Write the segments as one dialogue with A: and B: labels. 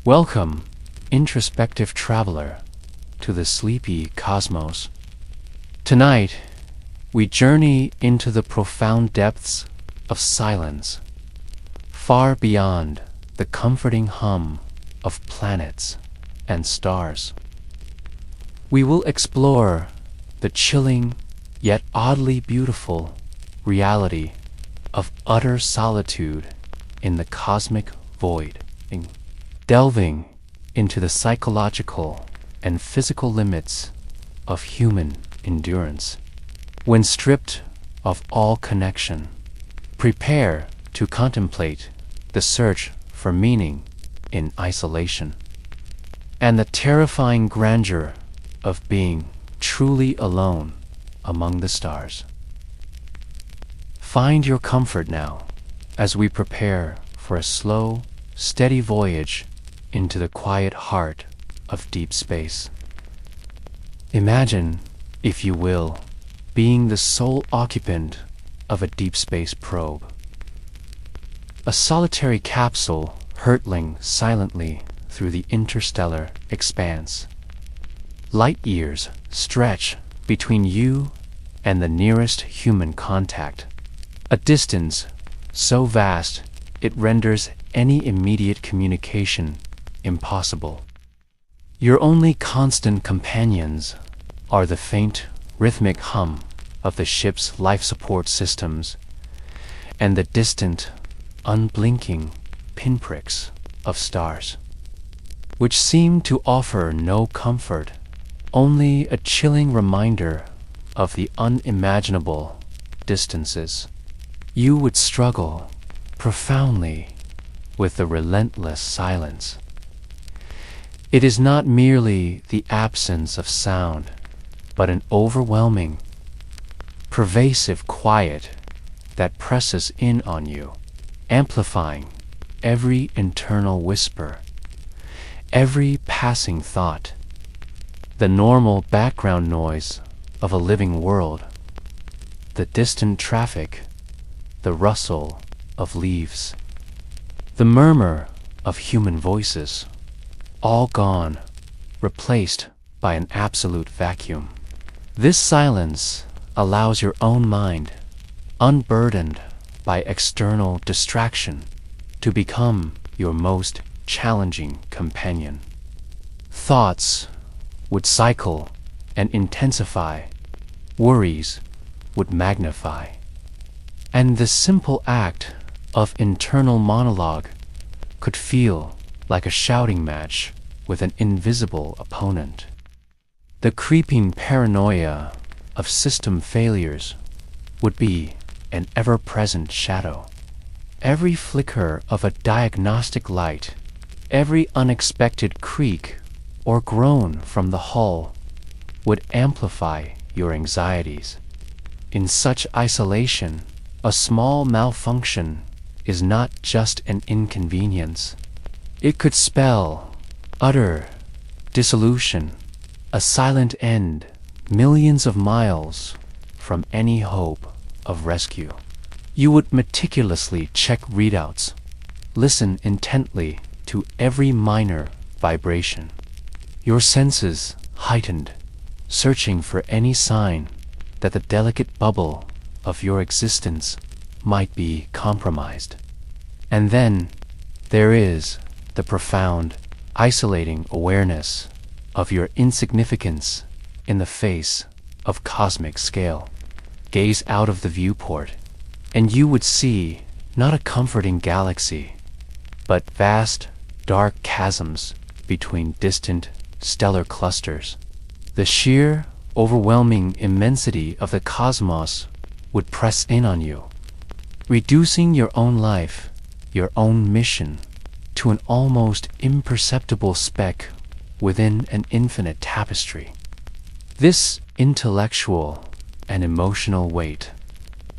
A: Welcome, introspective traveler, to the sleepy cosmos. Tonight, we journey into the profound depths of silence, far beyond the comforting hum of planets and stars. We will explore the chilling yet oddly beautiful reality of utter solitude in the cosmic void, delving into the psychological and physical limits of human endurance. When stripped of all connection, prepare to contemplate the search for meaning in isolation and the terrifying grandeur of being truly alone among the stars. Find your comfort now as we prepare for a slow, steady voyage into the quiet heart of deep space. Imagine, if you will, being the sole occupant of a deep space probe. A solitary capsule hurtling silently through the interstellar expanse. Light years stretch between you and the nearest human contact, a distance so vast it renders any immediate communication impossible. Your only constant companions are the faint, rhythmic hum of the ship's life support systems and the distant, unblinking pinpricks of stars, which seem to offer no comfort, only a chilling reminder of the unimaginable distances. You would struggle profoundly with the relentless silence. It is not merely the absence of sound, but an overwhelming, pervasive quiet that presses in on you, amplifying every internal whisper, every passing thought, the normal background noise of a living world, the distant traffic, the rustle of leaves, the murmur of human voices, all gone, replaced by an absolute vacuum. This silence allows your own mind, unburdened by external distraction, to become your most challenging companion. Thoughts would cycle and intensify, worries would magnify, and the simple act of internal monologue could feel like a shouting match with an invisible opponent. The creeping paranoia of system failures would be an ever-present shadow. Every flicker of a diagnostic light, every unexpected creak or groan from the hull would amplify your anxieties. In such isolation, a small malfunction is not just an inconvenience. It could spell utter dissolution, a silent end, millions of miles from any hope of rescue. You would meticulously check readouts, listen intently to every minor vibration, your senses heightened, searching for any sign that the delicate bubble of your existence might be compromised. And then there is the profound, isolating awareness of your insignificance in the face of cosmic scale. Gaze out of the viewport, and you would see not a comforting galaxy, but vast, dark chasms between distant, stellar clusters. The sheer, overwhelming immensity of the cosmos would press in on you, reducing your own life, your own mission, to an almost imperceptible speck within an infinite tapestry. This intellectual and emotional weight,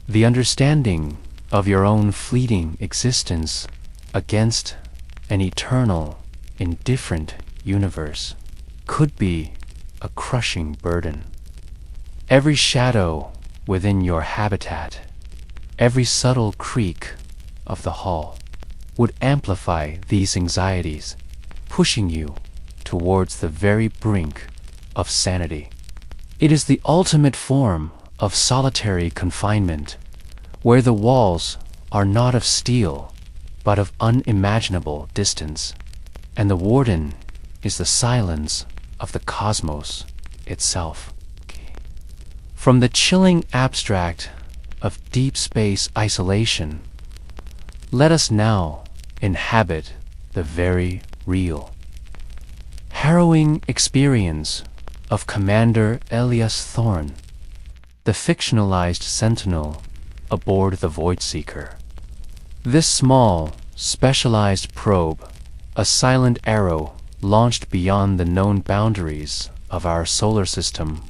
A: the understanding of your own fleeting existence against an eternal, indifferent universe, could be a crushing burden. Every shadow within your habitat, every subtle creak of the hull, would amplify these anxieties, pushing you towards the very brink of sanity. It is the ultimate form of solitary confinement, where the walls are not of steel, but of unimaginable distance, and the warden is the silence of the cosmos itself. From the chilling abstract of deep space isolation, let us now inhabit the very real. Harrowing experience of Commander Elias Thorne, the fictionalized sentinel aboard the Void Seeker. This small, specialized probe, a silent arrow launched beyond the known boundaries of our solar system,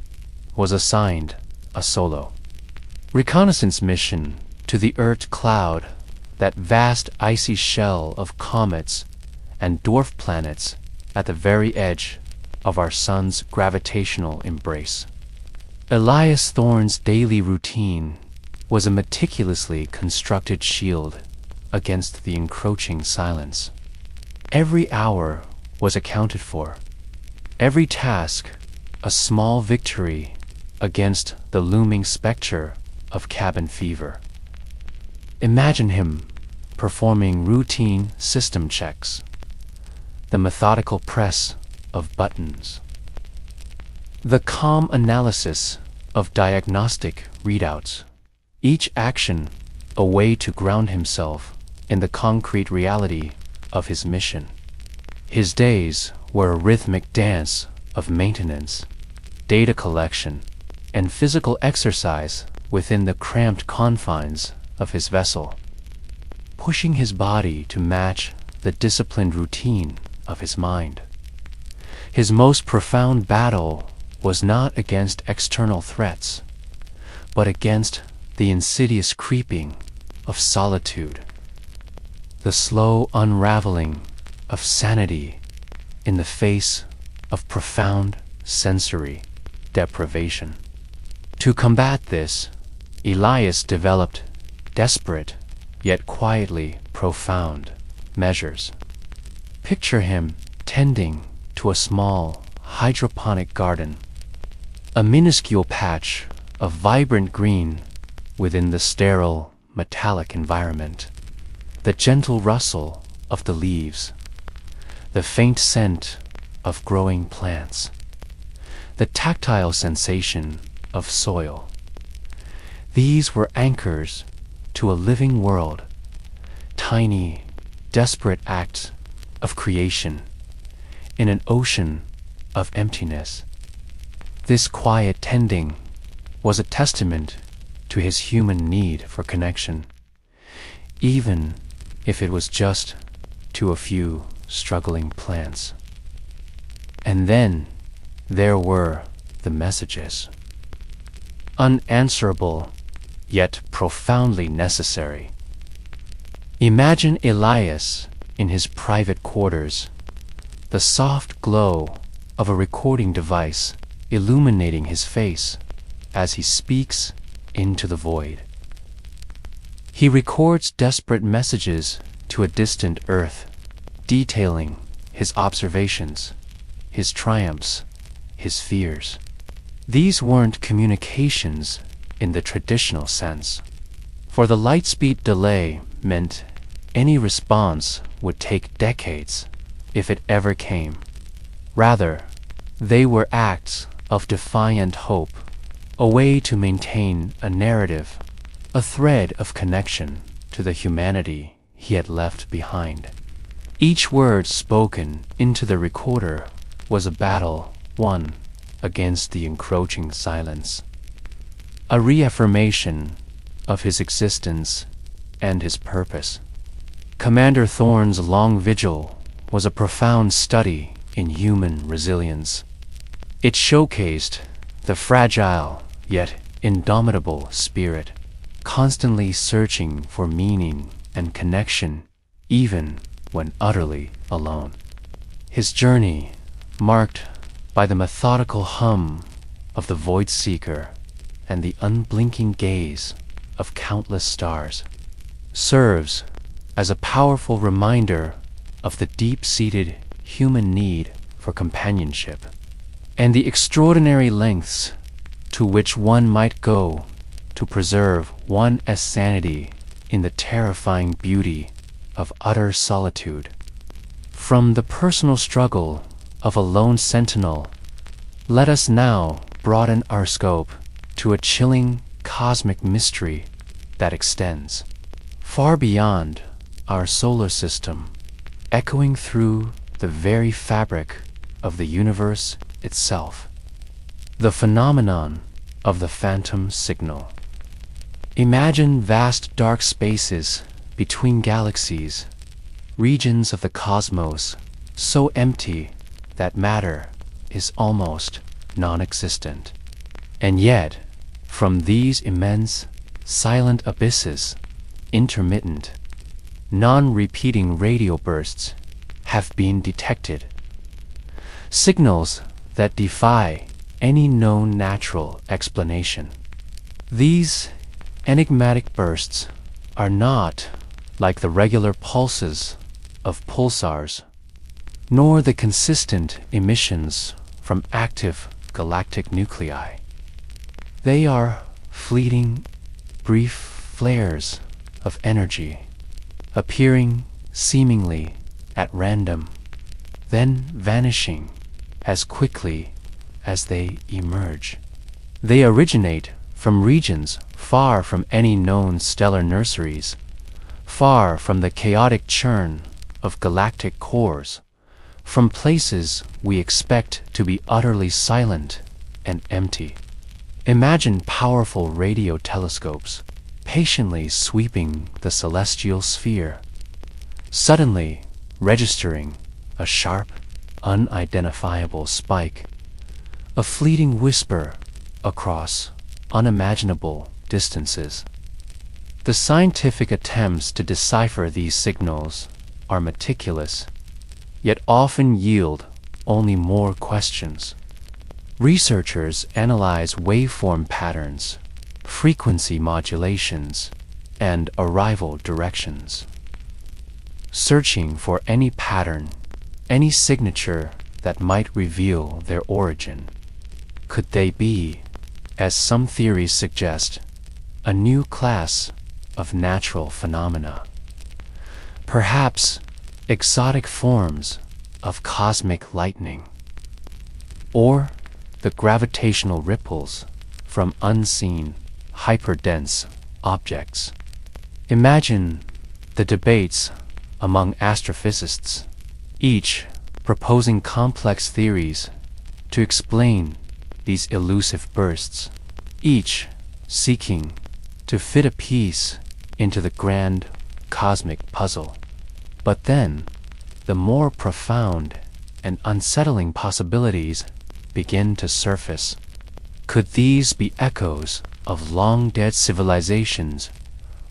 A: was assigned a solo reconnaissance mission to the Oort cloud, that vast icy shell of comets and dwarf planets at the very edge of our sun's gravitational embrace. Elias Thorne's daily routine was a meticulously constructed shield against the encroaching silence. Every hour was accounted for, every task a small victory against the looming specter of cabin fever. Imagine him performing routine system checks, the methodical press of buttons, the calm analysis of diagnostic readouts, each action a way to ground himself in the concrete reality of his mission. His days were a rhythmic dance of maintenance, data collection, and physical exercise within the cramped confines of his vessel, pushing his body to match the disciplined routine of his mind. His most profound battle was not against external threats, but against the insidious creeping of solitude, the slow unraveling of sanity in the face of profound sensory deprivation. To combat this, Elias developed desperate, yet quietly profound measures. Picture him tending to a small hydroponic garden, a minuscule patch of vibrant green within the sterile, metallic environment, the gentle rustle of the leaves, the faint scent of growing plants, the tactile sensation of soil. These were anchors to a living world, tiny, desperate acts of creation in an ocean of emptiness. This quiet tending was a testament to his human need for connection, even if it was just to a few struggling plants. And then there were the messages, unanswerable yet profoundly necessary. Imagine Elias in his private quarters, the soft glow of a recording device illuminating his face as he speaks into the void. He records desperate messages to a distant Earth, detailing his observations, his triumphs, his fears. These weren't communications in the traditional sense, for the light-speed delay meant any response would take decades, if it ever came. Rather, they were acts of defiant hope, a way to maintain a narrative, a thread of connection to the humanity he had left behind. Each word spoken into the recorder was a battle won against the encroaching silence, a reaffirmation of his existence and his purpose. Commander Thorne's long vigil was a profound study in human resilience. It showcased the fragile yet indomitable spirit, constantly searching for meaning and connection even when utterly alone. His journey, marked by the methodical hum of the Void Seeker and the unblinking gaze of countless stars, serves as a powerful reminder of the deep-seated human need for companionship, and the extraordinary lengths to which one might go to preserve one's sanity in the terrifying beauty of utter solitude. From the personal struggle of a lone sentinel, let us now broaden our scope to a chilling cosmic mystery that extends far beyond our solar system, echoing through the very fabric of the universe itself. The phenomenon of the phantom signal. Imagine vast dark spaces between galaxies, regions of the cosmos so empty that matter is almost non-existent. And yet, from these immense, silent abysses, intermittent, non-repeating radio bursts have been detected. Signals that defy any known natural explanation. These enigmatic bursts are not like the regular pulses of pulsars, nor the consistent emissions from active galactic nuclei. They are fleeting, brief flares of energy, appearing seemingly at random, then vanishing as quickly as they emerge. They originate from regions far from any known stellar nurseries, far from the chaotic churn of galactic cores, from places we expect to be utterly silent and empty. Imagine powerful radio telescopes patiently sweeping the celestial sphere, suddenly registering a sharp, unidentifiable spike, a fleeting whisper across unimaginable distances. The scientific attempts to decipher these signals are meticulous, yet often yield only more questions. Researchers analyze waveform patterns, frequency modulations, and arrival directions, searching for any pattern, any signature that might reveal their origin. Could they be, as some theories suggest, a new class of natural phenomena? Perhaps exotic forms of cosmic lightning, or the gravitational ripples from unseen, hyperdense objects. Imagine the debates among astrophysicists, each proposing complex theories to explain these elusive bursts, each seeking to fit a piece into the grand cosmic puzzle. But then, the more profound and unsettling possibilities begin to surface. Could these be echoes of long-dead civilizations,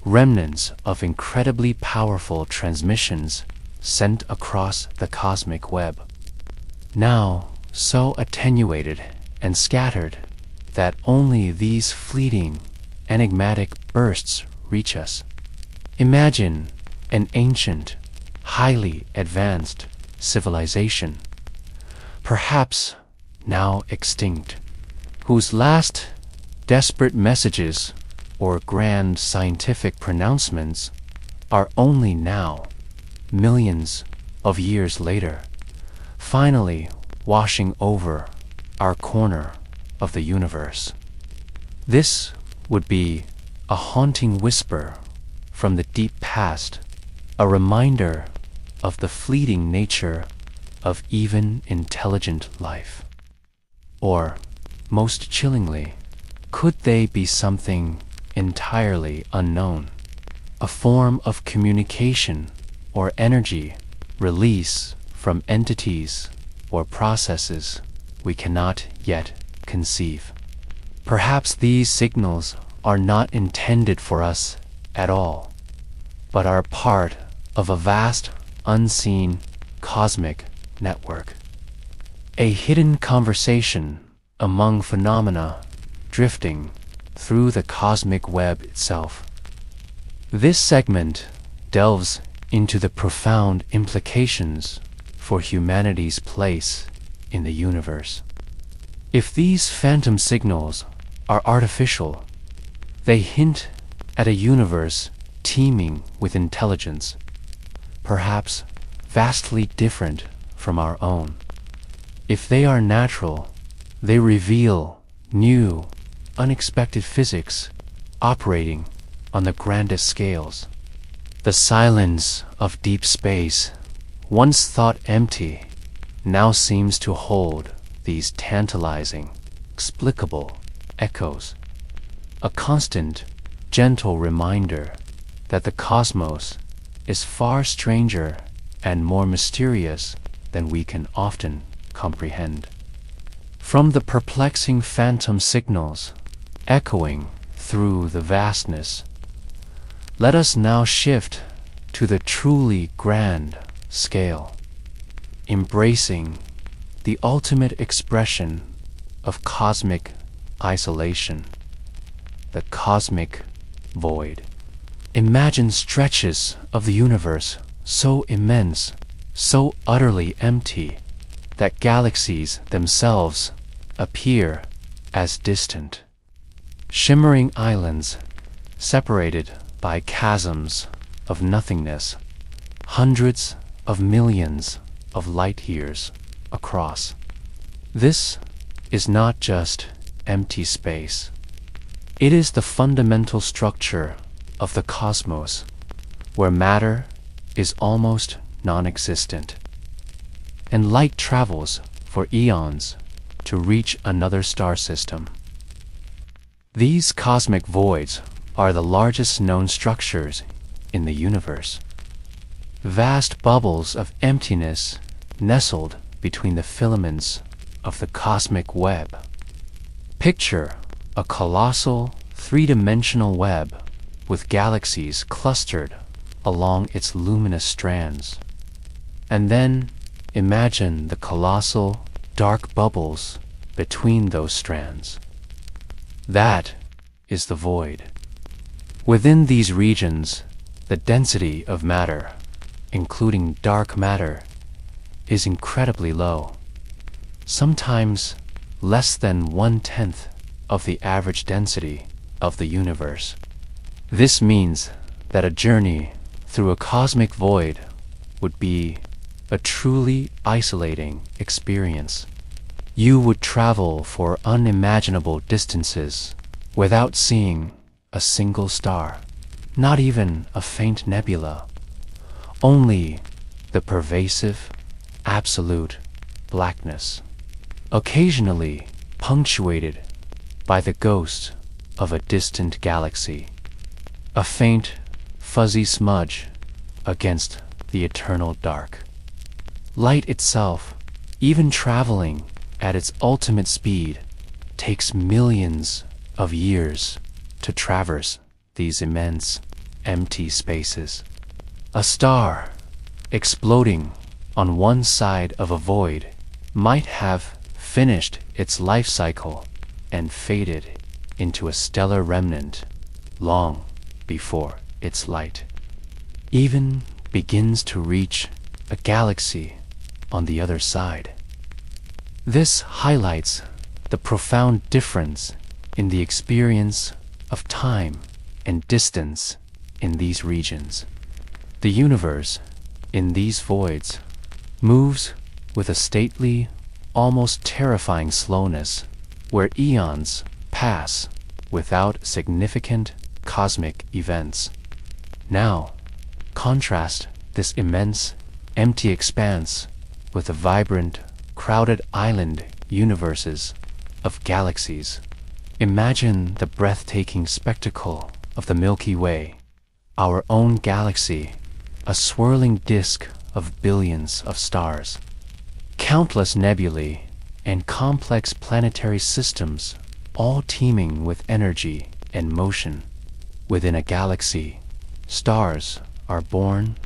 A: remnants of incredibly powerful transmissions sent across the cosmic web, now so attenuated and scattered that only these fleeting, enigmatic bursts reach us? Imagine an ancient, highly advanced civilization, perhaps now extinct, whose last desperate messages or grand scientific pronouncements are only now, millions of years later, finally washing over our corner of the universe. This would be a haunting whisper from the deep past, a reminder of the fleeting nature of even intelligent life. Or, most chillingly, could they be something entirely unknown, a form of communication or energy release from entities or processes we cannot yet conceive? Perhaps these signals are not intended for us at all, but are part of a vast, unseen, cosmic network. A hidden conversation among phenomena drifting through the cosmic web itself. This segment delves into the profound implications for humanity's place in the universe. If these phantom signals are artificial, they hint at a universe teeming with intelligence, perhaps vastly different from our own. If they are natural, they reveal new, unexpected physics operating on the grandest scales. The silence of deep space, once thought empty, now seems to hold these tantalizing, explicable echoes, a constant, gentle reminder that the cosmos is far stranger and more mysterious than we can often comprehend. From the perplexing phantom signals echoing through the vastness, let us now shift to the truly grand scale, embracing the ultimate expression of cosmic isolation, the cosmic void. Imagine stretches of the universe so immense, so utterly empty, that galaxies themselves appear as distant, shimmering islands separated by chasms of nothingness, hundreds of millions of light years across. This is not just empty space. It is the fundamental structure of the cosmos, where matter is almost non-existent, and light travels for eons to reach another star system. These cosmic voids are the largest known structures in the universe. Vast bubbles of emptiness nestled between the filaments of the cosmic web. Picture a colossal, three-dimensional web with galaxies clustered along its luminous strands. And then imagine the colossal, dark bubbles between those strands. That is the void. Within these regions, the density of matter, including dark matter, is incredibly low, sometimes less than 1/10 of the average density of the universe. This means that a journey through a cosmic void would be a truly isolating experience. You would travel for unimaginable distances without seeing a single star, not even a faint nebula, only the pervasive, absolute blackness, occasionally punctuated by the ghost of a distant galaxy, a faint, fuzzy smudge against the eternal dark. Light itself, even traveling at its ultimate speed, takes millions of years to traverse these immense, empty spaces. A star exploding on one side of a void might have finished its life cycle and faded into a stellar remnant long before its light even begins to reach a galaxy on the other side. This highlights the profound difference in the experience of time and distance in these regions. The universe, in these voids, moves with a stately, almost terrifying slowness, where eons pass without significant cosmic events. Now, contrast this immense, empty expanse with the vibrant, crowded island universes of galaxies. Imagine the breathtaking spectacle of the Milky Way, our own galaxy, a swirling disk of billions of stars. Countless nebulae and complex planetary systems, all teeming with energy and motion. Within a galaxy, stars are born,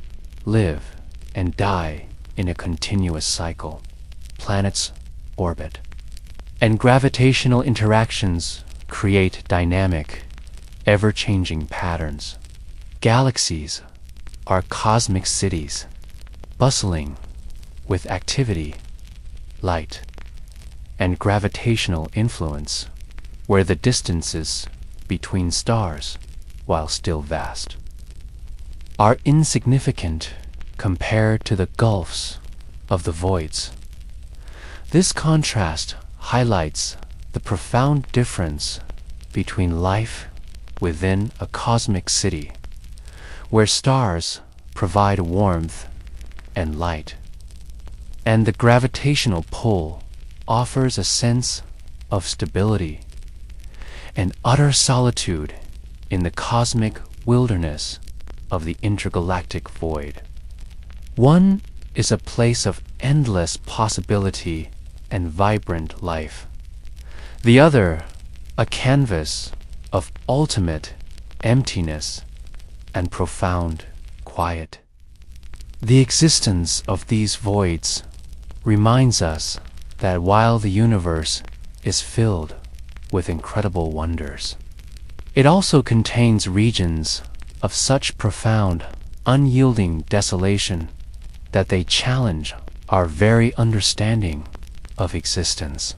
A: live, and die in a continuous cycle. Planets orbit, and gravitational interactions create dynamic, ever-changing patterns. Galaxies are cosmic cities, bustling with activity, light, and gravitational influence, where the distances between stars, while still vast, are insignificant compared to the gulfs of the voids. This contrast highlights the profound difference between life within a cosmic city, where stars provide warmth and light, and the gravitational pull offers a sense of stability, and utter solitude in the cosmic wilderness of the intergalactic void. One is a place of endless possibility and vibrant life. The other, a canvas of ultimate emptiness and profound quiet. The existence of these voids reminds us that while the universe is filled with incredible wonders, it also contains regions of such profound, unyielding desolation that they challenge our very understanding of existence.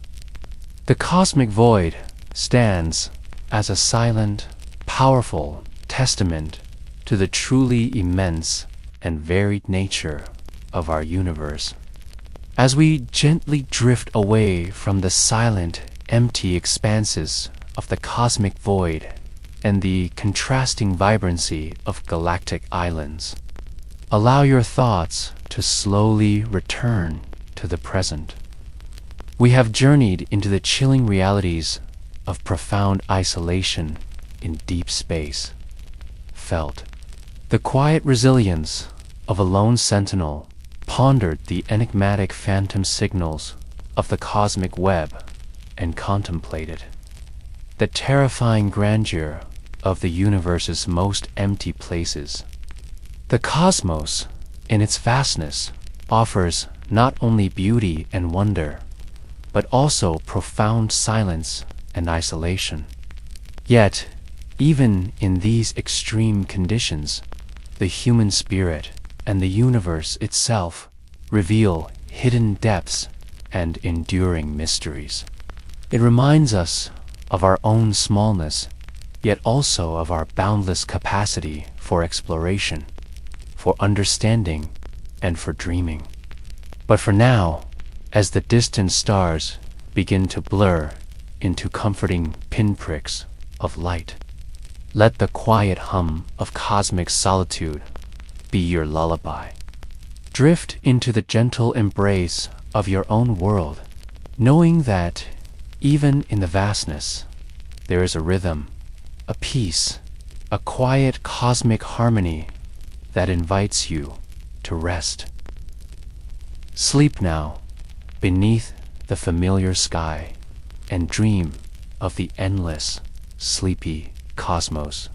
A: The cosmic void stands as a silent, powerful testament to the truly immense and varied nature of our universe. As we gently drift away from the silent, empty expanses of the cosmic void and the contrasting vibrancy of galactic islands, allow your thoughts to slowly return to the present. We have journeyed into the chilling realities of profound isolation in deep space, felt the quiet resilience of a lone sentinel, pondered the enigmatic phantom signals of the cosmic web, and contemplated the terrifying grandeur of the universe's most empty places. The cosmos, in its vastness, offers not only beauty and wonder, but also profound silence and isolation. Yet, even in these extreme conditions, the human spirit and the universe itself reveal hidden depths and enduring mysteries. It reminds us of our own smallness, yet also of our boundless capacity for exploration, for understanding, and for dreaming. But for now, as the distant stars begin to blur into comforting pinpricks of light, let the quiet hum of cosmic solitude be your lullaby. Drift into the gentle embrace of your own world, knowing that even in the vastness, there is a rhythm, a peace, a quiet cosmic harmony that invites you to rest. Sleep now beneath the familiar sky and dream of the endless, sleepy cosmos